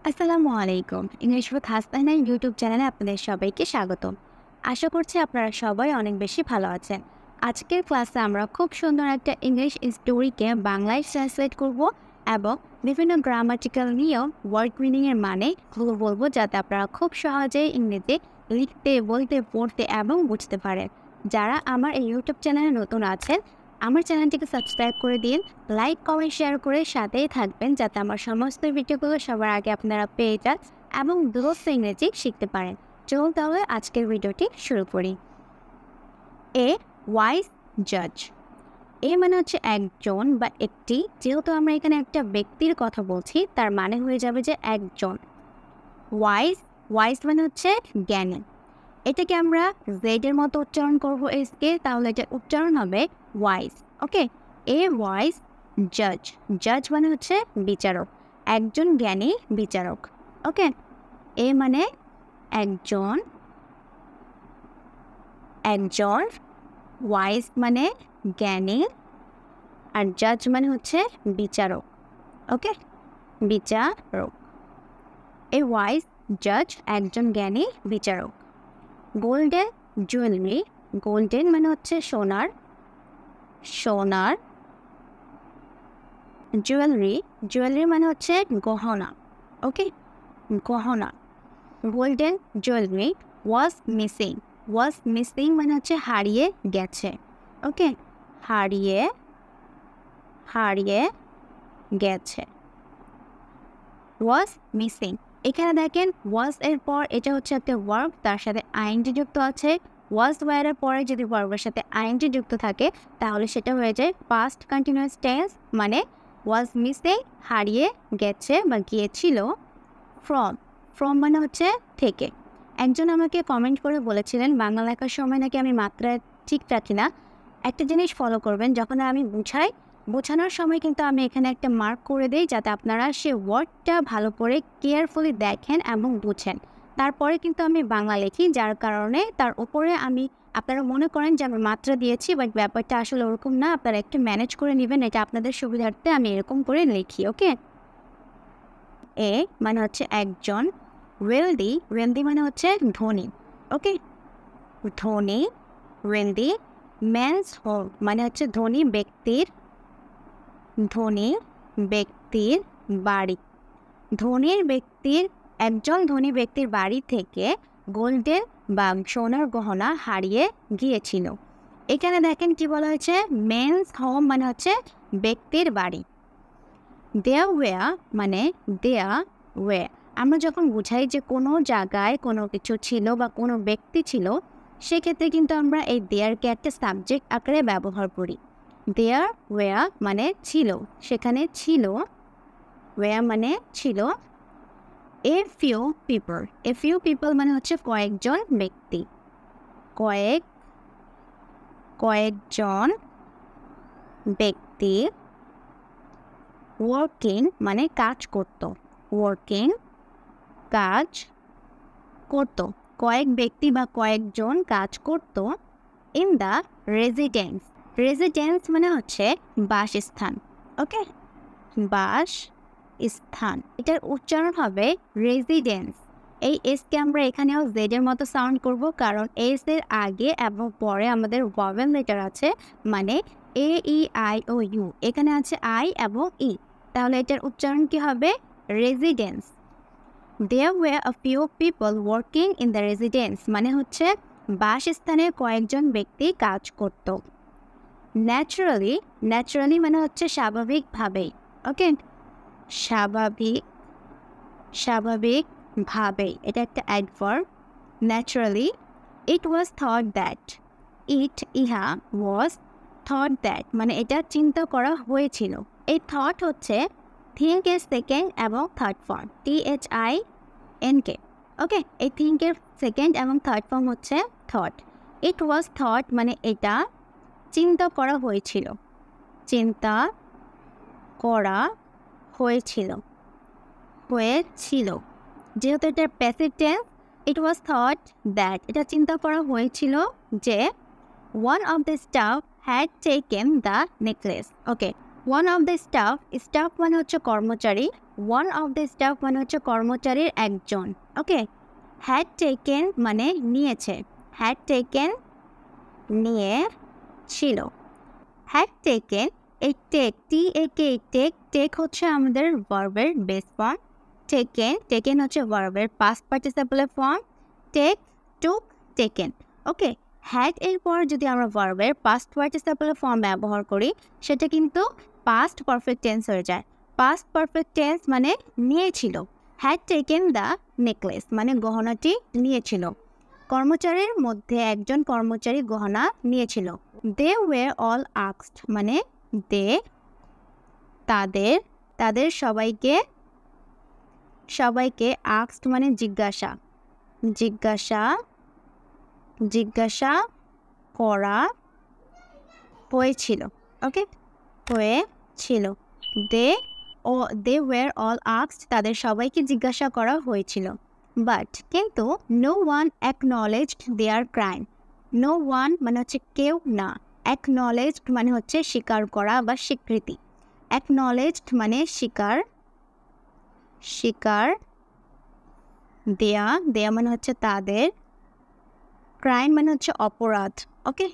আসসালামু আলাইকুম। English with Hasnain YouTube চ্যানেলে আপনাদের সবাইকে স্বাগতম। আশা করছি আপনারা সবাই অনেক বেশি ভালো আছেন। আজকের ক্লাসে আমরা খুব সুন্দর একটা ইংলিশ স্টোরিকে বাংলায় ট্রান্সলেট করব এবং বিভিন্ন গ্রামাটিক্যাল নিয়ম, ওয়ার্ড মিনিংয়ের মানে বলবো যাতে আপনারা খুব সহজেই ইংরেজি লিখতে, বলতে, পড়তে এবং বুঝতে পারেন। যারা আমার এই ইউটিউব চ্যানেলে নতুন আছেন, আমার চ্যানেলটিকে সাবস্ক্রাইব করে দিন, লাইক কমেন্ট শেয়ার করে সাথেই থাকবেন যাতে আমার সমস্ত ভিডিওগুলো সবার আগে আপনারা পেয়ে যান এবং দ্রুত ইংরেজি শিখতে পারেন। চলুন তাহলে আজকের ভিডিওটি শুরু করি। এ ওয়াইজ জাজ। এ মানে হচ্ছে একজন বা একটি, যেহেতু আমরা এখানে একটা ব্যক্তির কথা বলছি তার মানে হয়ে যাবে যে একজন। ওয়াইজ, ওয়াইজ মানে হচ্ছে জ্ঞানী। এটাকে আমরা জেডের মতো উচ্চারণ করবো এসকে, তাহলে এটা উচ্চারণ হবে ওয়াইজ। ওকে, এ ওয়াইজ জাজ। জাজ মানে হচ্ছে বিচারক, একজন জ্ঞানী বিচারক। ওকে, এ মানে একজন, একজন, ওয়াইজ মানে জ্ঞানী, আর জাজ মানে হচ্ছে বিচারক। ওকে, বিচারক। এ ওয়াইজ জাজ, একজন জ্ঞানী বিচারক। Golden jewellery. গোল্ডেন মানে হচ্ছে সোনার, সোনার। জুয়েলারি, জুয়েলারি মানে হচ্ছে গহনা। ওকে, গহনা। Golden jewellery was missing. Was missing মানে হচ্ছে হারিয়ে গেছে। ওকে, হারিয়ে, হারিয়ে গেছে। Was missing. এখানে দেখেন ওয়াজ এর পর এটা হচ্ছে একটা ভার্ব, তার সাথে আইএনজি যুক্ত আছে। ওয়াজ ওয়ারের পরে যদি ভার্বের সাথে আইএনজি যুক্ত থাকে তাহলে সেটা হয়ে যায় পাস্ট কন্টিনিউয়াস টেন্স, মানে ওয়াজ মিসিং হারিয়ে গেছে বা গিয়েছিল। ফ্রম, ফ্রম মানে হচ্ছে থেকে। একজন আমাকে কমেন্ট করে বলেছিলেন বাংলা লেখার সময় নাকি আমি মাত্রা ঠিক রাখি না। একটা জিনিস ফলো করবেন, যখন আমি বুঝাই, বোঝানোর সময় কিন্তু আমি এখানে একটা মার্ক করে দিই যাতে আপনারা সে ওয়ার্ডটা ভালো করে কেয়ারফুলি দেখেন এবং বুঝেন। তারপরে কিন্তু আমি বাংলা লিখি, যার কারণে তার উপরে আমি, আপনারা মনে করেন যে আমি মাত্রা দিয়েছি, বাট ব্যাপারটা আসলে ওরকম না। আপনারা একটু ম্যানেজ করে নেবেন, এটা আপনাদের সুবিধার্থে আমি এরকম করে লিখি। ওকে, এ মানে হচ্ছে একজন। ওয়েলদি, ওয়েলদি মানে হচ্ছে ধনী। ওকে, ধনী, ওয়েলদি। ম্যানস হোম মানে হচ্ছে ধনী ব্যক্তির, ধনী ব্যক্তির বাড়ি। ধনীর ব্যক্তির, একজন ধনী ব্যক্তির বাড়ি থেকে গোল্ডেন বা সোনার গহনা হারিয়ে গিয়েছিল। এখানে দেখেন কি বলা হয়েছে, মেন্স হোম মানে হচ্ছে ব্যক্তির বাড়ি। দেয়া ওয়া মানে দেয়া ওয়ে। আমরা যখন বুঝাই যে কোনো জায়গায় কোনো কিছু ছিল বা কোনো ব্যক্তি ছিল, সেক্ষেত্রে কিন্তু আমরা এই দেয়ারকে একটা সাবজেক্ট আকারে ব্যবহার করি। দেয়ার ওয়া মানে ছিল, সেখানে ছিল। ওয়া মানে ছিল। A few people, a few people মানে হচ্ছে কয়েকজন ব্যক্তি, কয়েক, কয়েকজন ব্যক্তি। ওয়ার্কিং মানে কাজ করত, ওয়ার্কিং কাজ করত, কয়েক ব্যক্তি বা কয়েকজন কাজ করত। ইন দ্য রেজিডেন্স, রেজিডেন্স মানে হচ্ছে বাসস্থান। ওকে, বাস স্থান, এটার উচ্চারণ হবে রেজিডেন্স। এই এসকে আমরা এখানেও জেডের মতো সাউন্ড করব, কারণ এস এর আগে এবং পরে আমাদের ভয়েল লেটার আছে, মানে এ ই আই ও ইউ, এখানে আছে আই এবং ই, তাহলে এটার উচ্চারণ কি হবে, residence. There were a few people working in the residence মানে হচ্ছে বাসস্থানে কয়েকজন ব্যক্তি কাজ করত। ন্যাচারালি, ন্যাচারালি মানে হচ্ছে স্বাভাবিকভাবেই। ওকে, স্বাভাবিক, স্বাভাবিকভাবেই, এটা একটা adverb. Naturally. It was thought that, it ইহা, ওয়াজ থট দ্যাট মানে এটা চিন্তা করা হয়েছিল। এই থট হচ্ছে থিঙ্ক এর সেকেন্ড এবং থার্ড ফর্ম, THINK। ওকে, এই থিঙ্কের সেকেন্ড এবং থার্ড ফর্ম হচ্ছে থট। ইট ওয়াজ থট মানে এটা চিন্তা করা হয়েছিল, চিন্তা করা হয়েছিল, হয়েছিল। যেহেতু এটা passive tense, it was thought that এটা চিন্তা করা হয়েছিল যে one of the staff had taken the necklace. Okay, one of the staff, staff মানে হচ্ছে কর্মচারী, ওয়ান অফ দ্য স্টাফ মানে হচ্ছে কর্মচারীর একজন। ওকে, হ্যাড টেকেন মানে নিয়েছে, হ্যাড টেকেন নিয়ে ছিল। হ্যাড টেকেন, এই টেক, টি-এ-কে, টেক, টেক হচ্ছে আমাদের ভার্বের বেস ফর্ম। টেকেন হচ্ছে ভার্বের পাস্ট পার্টিসিপেলের form. Take, took, taken. Okay, had এর পর যদি আমরা ভার্বের পাস্ট পার্টিসিপেলের ফর্ম ব্যবহার করি সেটা কিন্তু পাস্ট পারফেক্ট টেন্স হয়ে যায়। পাস্ট পারফেক্ট টেন্স মানে নিয়েছিল। হ্যাড টেকেন দ্য নেকলেস মানে গহনাটি নিয়েছিল। কর্মচারীর মধ্যে একজন কর্মচারী গহনা নিয়েছিল। দে ওয়ার অল আস্কড মানে দে, তাদের সবাইকে আস্কড মানে জিজ্ঞাসা করা হয়েছিল। ওকে, হয়েছিল। দে ওয়ার অল আস্কড তাদের সবাইকে জিজ্ঞাসা করা হয়েছিল। বাট কিন্তু নো ওয়ান অ্যাকনলেজড দেয়ার ক্রাইম। নো ওয়ান মানে হচ্ছে কেউ না, অ্যাকনলেজড মানে হচ্ছে স্বীকার করা বা স্বীকৃতি। অ্যাকনলেজড মানে স্বীকার, দেয়া মানে হচ্ছে তাদের, ক্রাইম মানে হচ্ছে অপরাধ। ওকে,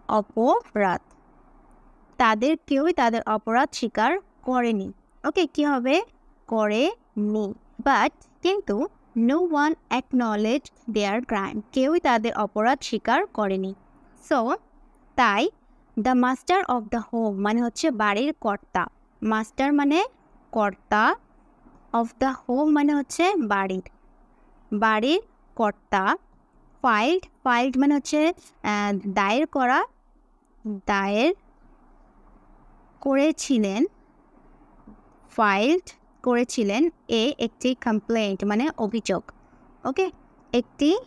অপরাধ, কেউই তাদের অপরাধ স্বীকার করেনি। ওকে, কি হবে? করেনি। বাট কিন্তু নো ওয়ান অ্যাকনলেজড দেয়ার ক্রাইম, কেউই তাদের অপরাধ স্বীকার করেনি। সো তাই the master of the home মানে হচ্ছে বাড়ির কর্তা। মাস্টার মানে কর্তা, অফ দ্য হোম মানে হচ্ছে বাড়ির কর্তা। ফাইল্ড মানে হচ্ছে দায়ের করেছিলেন একটি কমপ্লেন্ট মানে অভিযোগ। ওকে, একটি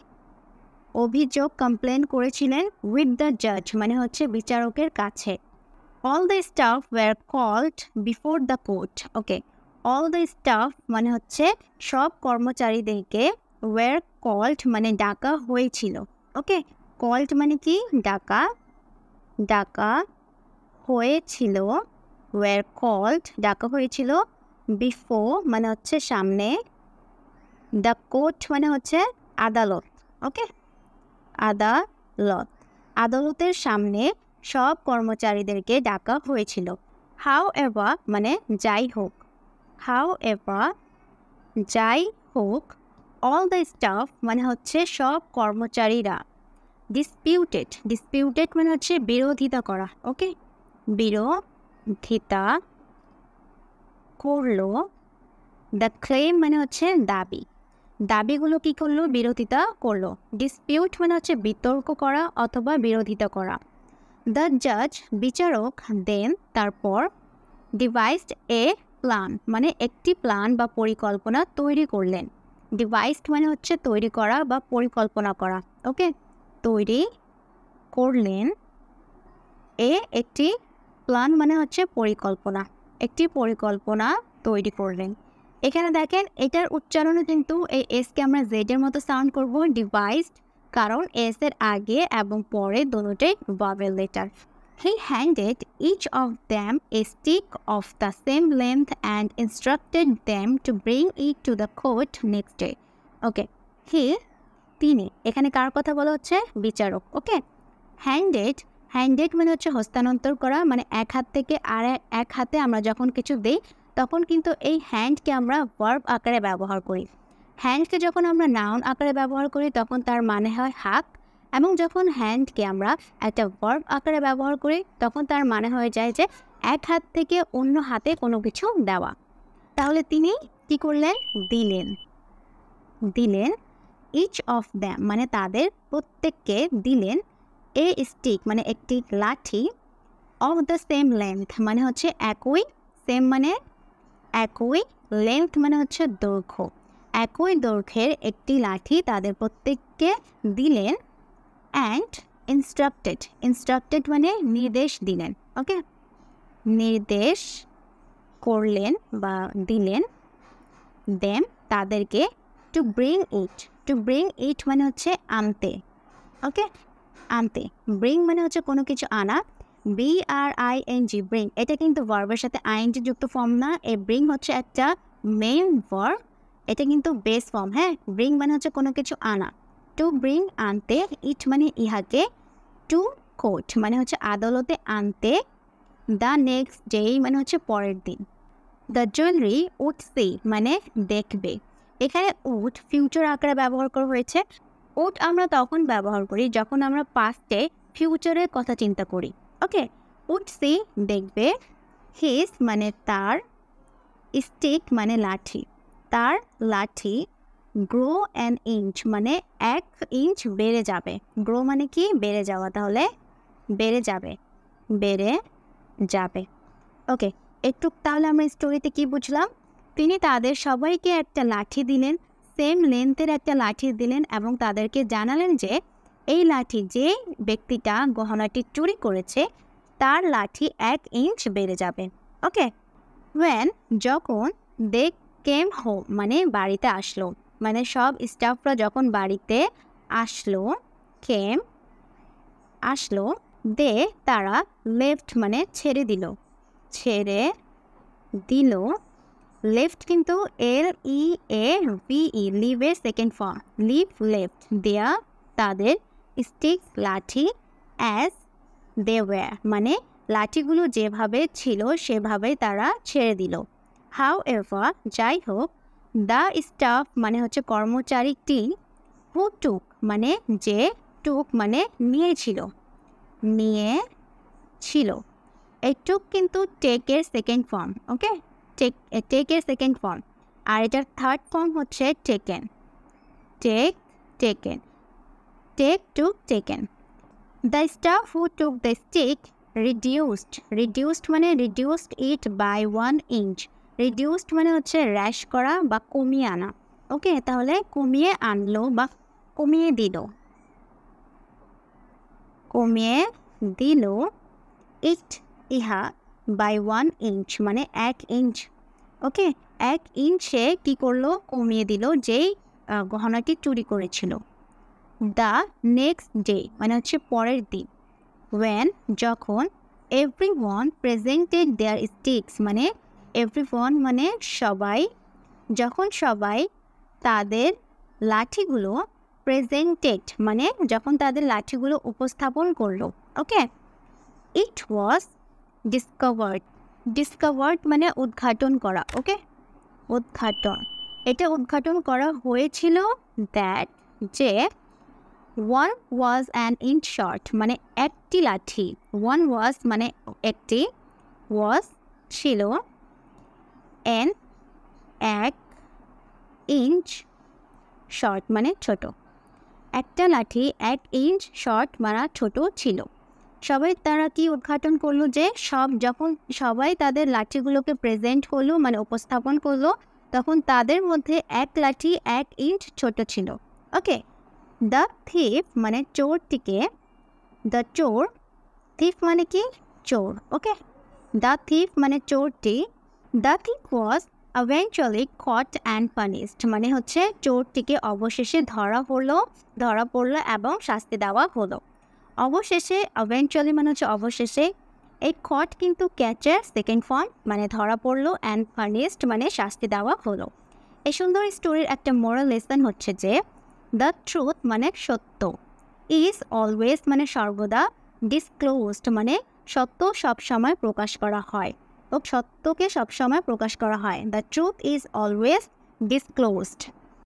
অভিযোগ কমপ্লেন করেছিলেন উইথ দ্য জাজ মানে হচ্ছে বিচারকের কাছে। All the staff were called before the court. Okay, all the staff মানে হচ্ছে সব কর্মচারীদেরকে, ওয়ার কল্ড মানে ডাকা হয়েছিল। ওকে, কল্ড মানে কি? ডাকা হয়েছিল। ওয়ার কল্ড ডাকা হয়েছিল। বিফোর মানে হচ্ছে সামনে। দ্য কোর্ট মানে হচ্ছে আদালত। ওকে, আদালতের সামনে সব কর্মচারীদেরকে ডাকা হয়েছিল। হাউ এভার মানে যাই হোক, অল দ্য স্টাফ মানে হচ্ছে সব কর্মচারীরা। ডিসপিউটেড মানে হচ্ছে বিরোধিতা করা। ওকে, বিরোধিতা করলো। দ্য ক্লেম মানে হচ্ছে দাবিগুলো কি করলো? বিরোধিতা করলো। ডিসপিউট মানে হচ্ছে বিতর্ক করা অথবা বিরোধিতা করা। দ্য জাজ বিচারক দেন তারপর ডিভাইসড এ প্ল্যান মানে একটি প্ল্যান বা পরিকল্পনা তৈরি করলেন। ডিভাইসড মানে হচ্ছে তৈরি করা বা পরিকল্পনা করা। ওকে, তৈরি করলেন। একটি প্ল্যান মানে হচ্ছে পরিকল্পনা, একটি পরিকল্পনা তৈরি করলেন। এখানে দেখেন এটার উচ্চারণে কিন্তু এই এসকে আমরা জেডের মতো সাউন্ড করব, ডিভাইসড, কারণ এস এর আগে এবং পরে দুটোই vowel letter. He handed each of them a stick of the same length and instructed them to bring it to the court next day. ওকে, তিনি, এখানে কার কথা বলা হচ্ছে? বিচারক। ওকে, হ্যান্ডেড মানে হচ্ছে হস্তান্তর করা, মানে এক হাত থেকে আর এক হাতে আমরা যখন কিছু দিই তখন কিন্তু এই হ্যান্ডকে আমরা ভার্ব আকারে ব্যবহার করি। হ্যান্ডকে যখন আমরা নাউন আকারে ব্যবহার করি তখন তার মানে হয় হাত, এবং যখন হ্যান্ডকে আমরা একটা ভার্ব আকারে ব্যবহার করি তখন তার মানে হয়ে যায় যে এক হাত থেকে অন্য হাতে কোনো কিছু দেওয়া। তাহলে তিনি কি করলেন? দিলেন। ইচ অফ দ্যাম মানে তাদের প্রত্যেককে দিলেন। এ স্টিক মানে একটি লাঠি। অফ দ্য সেম লেন্থ মানে হচ্ছে একই, সেম মানে একই, লেন্থ মানে হচ্ছে দৈর্ঘ্য, একই দৈর্ঘ্যের একটি লাঠি তাদের প্রত্যেককে দিলেন। অ্যান্ড ইনস্ট্রাক্টেড মানে নির্দেশ দিলেন। ওকে, নির্দেশ করলেন বা দিলেন। দেম তাদেরকে। টু ব্রিং ইট মানে হচ্ছে আনতে। ওকে, আনতে। ব্রিং মানে হচ্ছে কোনো কিছু আনা। BRING, ব্রিং, এটা কিন্তু ভার্বের সাথে ING যুক্ত ফর্ম না। এই ব্রিং হচ্ছে একটা মেইন ভার্ব, এটা কিন্তু বেস ফর্ম। হ্যাঁ, ব্রিং মানে হচ্ছে কোনো কিছু আনা, টু ব্রিং আনতে, ইট মানে ইহাকে, টু কোর্ট মানে হচ্ছে আদালতে আনতে, দ্য নেক্সট ডে মানে হচ্ছে পরের দিন। দ্য জুয়েলারি উড সি মানে দেখবে। এখানে উড ফিউচার আকারে ব্যবহার করা হয়েছে। উড আমরা তখন ব্যবহার করি যখন আমরা পাস্টে ফিউচারের কথা চিন্তা করি। ওকে, উড সি দেখবে, হিস মানে তার, স্টিক মানে লাঠি, তার লাঠি, গ্রো অ্যান ইঞ্চ মানে 1 ইঞ্চ বেড়ে যাবে। গ্রো মানে কি? বেড়ে যাওয়া, তাহলে বেড়ে যাবে, বেড়ে যাবে। ওকে, একটু তাহলে আমরা স্টোরিতে কি বুঝলাম? তিনি তাদের সবাইকে একটা লাঠি দিলেন, সেম লেন্থের একটা লাঠি দিলেন এবং তাদেরকে জানালেন যে এই লাঠি, যে ব্যক্তিটা গহনাটি চুরি করেছে তার লাঠি 1 ইঞ্চ বেড়ে যাবে। ওকে, ওয়েন যখন দে কেম হোম মানে বাড়িতে আসলো, মানে সব স্টাফরা যখন বাড়িতে আসলো, কেম আসলো, দে তারা, লেফট মানে ছেড়ে দিল, ছেড়ে দিল। লেফট কিন্তু LEAVE, লিভের সেকেন্ড ফর্ম, লিভ লেফট, দেয়া তাদের, স্টিক্স লাঠি, অ্যাজ দে ওয়্যার মানে লাঠিগুলো যেভাবে ছিল সেভাবে তারা ছেড়ে দিল। হাউ এভার যাই হোক, দ্য স্টাফ মানে হচ্ছে কর্মচারীটি, হু টুক মানে যে, টুক মানে নিয়েছিল, নিয়েছিল। এই টুক কিন্তু টেকের সেকেন্ড ফর্ম। ওকে, টেকের সেকেন্ড ফর্ম, আর এটার থার্ড ফর্ম হচ্ছে taken, take, taken, take, took, taken. The staff who took the stick reduced মানে reduced it by 1 inch. Reduced মানে হচ্ছে হ্রাস করা বা কমিয়ে আনা। ওকে, তাহলে কমিয়ে আনলো বা কমিয়ে দিল, কমিয়ে দিল। ইট ইহা বাই 1 ইঞ্চ মানে 1 ইঞ্চ। ওকে, 1 ইঞ্চে কী করলো? কমিয়ে দিল যেই গহনাটি চুরি করেছিল। দ্য নেক্সট ডে মানে হচ্ছে পরের দিন। ওয়েন যখন, এভরিওয়ান প্রেজেন্টেড দেয়ার স্টিক্স মানে এভরিওয়ান মানে সবাই, যখন সবাই তাদের লাঠিগুলো, প্রেজেন্টেড মানে যখন তাদের লাঠিগুলো উপস্থাপন করলো। ওকে, ইট ওয়াজ ডিসকভার্ড মানে উদ্ঘাটন করা। ওকে, উদ্ঘাটন, এটা উদ্ঘাটন করা হয়েছিল, দ্যাট যে, 1 was an inch short মানে একটি লাঠি, 1 was মানে একটি, was ছিল, an 1 ইঞ্চ, শর্ট মানে ছোট, একটা লাঠি 1 ইঞ্চ শর্ট মানে ছোট ছিল। সবাই তারা কি উদ্ঘাটন করলো? যে যখন সবাই তাদের লাঠিগুলোকে প্রেজেন্ট করলো মানে উপস্থাপন করলো, তখন তাদের মধ্যে এক লাঠি 1 ইঞ্চ ছোট ছিল। ওকে, দ্য থিফ মানে চোরটিকে, দ্য চোর, থিফ মানে কি? চোর। ওকে, দ্য থিফ মানে চোরটি, the thief was eventually caught and punished মানে হচ্ছে চোরটিকে অবশেষে ধরা পড়লো এবং শাস্তি দেওয়া হলো। অবশেষে, eventually মানে হচ্ছে অবশেষে, এই caught কিন্তু ক্যাচের সেকেন্ড ফর্ম মানে ধরা পড়লো, and punished মানে শাস্তি দেওয়া হলো। এই সুন্দর স্টোরির একটা মোরাল লেসন হচ্ছে যে, দ্য ট্রুথ মানে সত্য, ইজ অলওয়েজ মানে সর্বদা, ডিসক্লোজড মানে সত্য সবসময় প্রকাশ করা হয়, সত্যকে সবসময় প্রকাশ করা হয়। The truth is always disclosed.